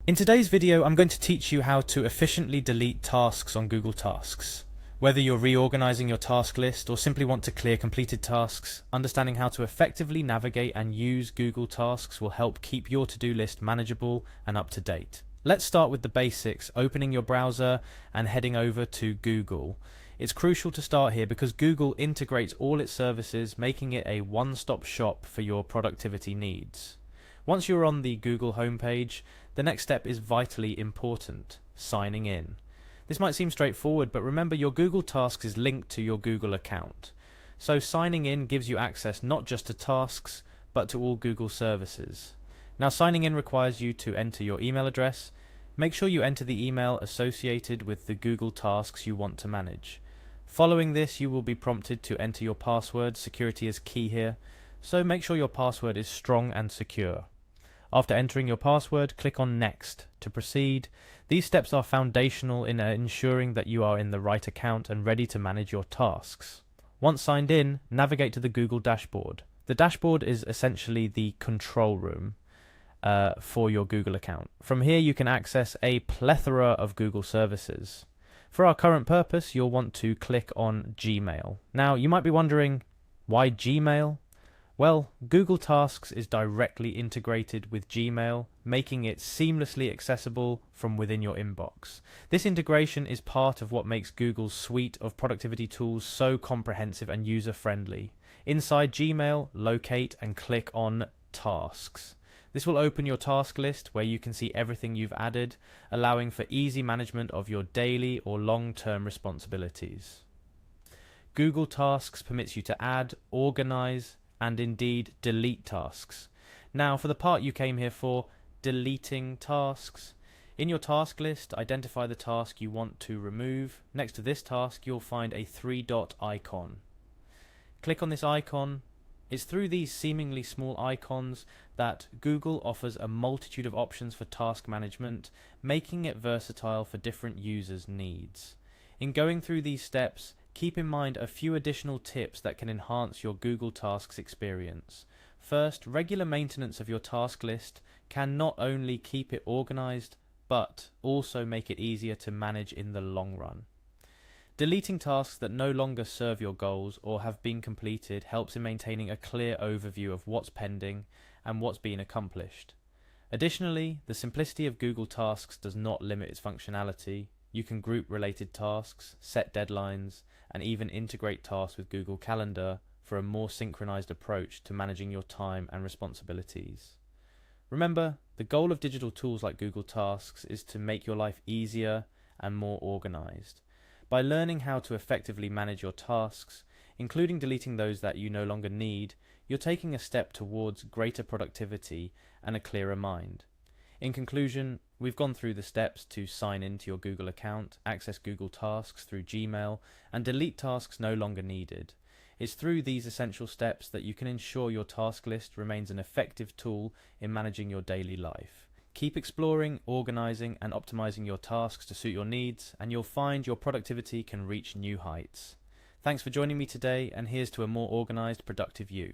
In today's video, I'm going to teach you how to efficiently delete tasks on Google Tasks. Whether you're reorganizing your task list or simply want to clear completed tasks, understanding how to effectively navigate and use Google Tasks will help keep your to-do list manageable and up to date. Let's start with the basics, opening your browser and heading over to Google. It's crucial to start here because Google integrates all its services, making it a one-stop shop for your productivity needs. Once you're on the Google homepage, the next step is vitally important: signing in. This might seem straightforward, but remember your Google Tasks is linked to your Google account. So signing in gives you access not just to tasks, but to all Google services. Now, signing in requires you to enter your email address. Make sure you enter the email associated with the Google Tasks you want to manage. Following this, you will be prompted to enter your password. Security is key here, so make sure your password is strong and secure. After entering your password, click on Next to proceed. These steps are foundational in ensuring that you are in the right account and ready to manage your tasks. Once signed in, navigate to the Google dashboard. The dashboard is essentially the control room for your Google account. From here, you can access a plethora of Google services. For our current purpose, you'll want to click on Gmail. Now, you might be wondering, why Gmail? Well, Google Tasks is directly integrated with Gmail, making it seamlessly accessible from within your inbox. This integration is part of what makes Google's suite of productivity tools so comprehensive and user-friendly. Inside Gmail, locate and click on Tasks. This will open your task list where you can see everything you've added, allowing for easy management of your daily or long-term responsibilities. Google Tasks permits you to add, organize, and indeed delete tasks. Now, for the part you came here for, deleting tasks. In your task list, identify the task you want to remove. Next to this task, you'll find a three-dot icon. Click on this icon. It's through these seemingly small icons that Google offers a multitude of options for task management, making it versatile for different users' needs. In going through these steps, keep in mind a few additional tips that can enhance your Google Tasks experience. First, regular maintenance of your task list can not only keep it organized, but also make it easier to manage in the long run. Deleting tasks that no longer serve your goals or have been completed helps in maintaining a clear overview of what's pending and what's been accomplished. Additionally, the simplicity of Google Tasks does not limit its functionality. You can group related tasks, set deadlines, and even integrate tasks with Google Calendar for a more synchronized approach to managing your time and responsibilities. Remember, the goal of digital tools like Google Tasks is to make your life easier and more organized. By learning how to effectively manage your tasks, including deleting those that you no longer need, you're taking a step towards greater productivity and a clearer mind. In conclusion, we've gone through the steps to sign into your Google account, access Google Tasks through Gmail, and delete tasks no longer needed. It's through these essential steps that you can ensure your task list remains an effective tool in managing your daily life. Keep exploring, organizing, and optimizing your tasks to suit your needs, and you'll find your productivity can reach new heights. Thanks for joining me today, and here's to a more organized, productive you.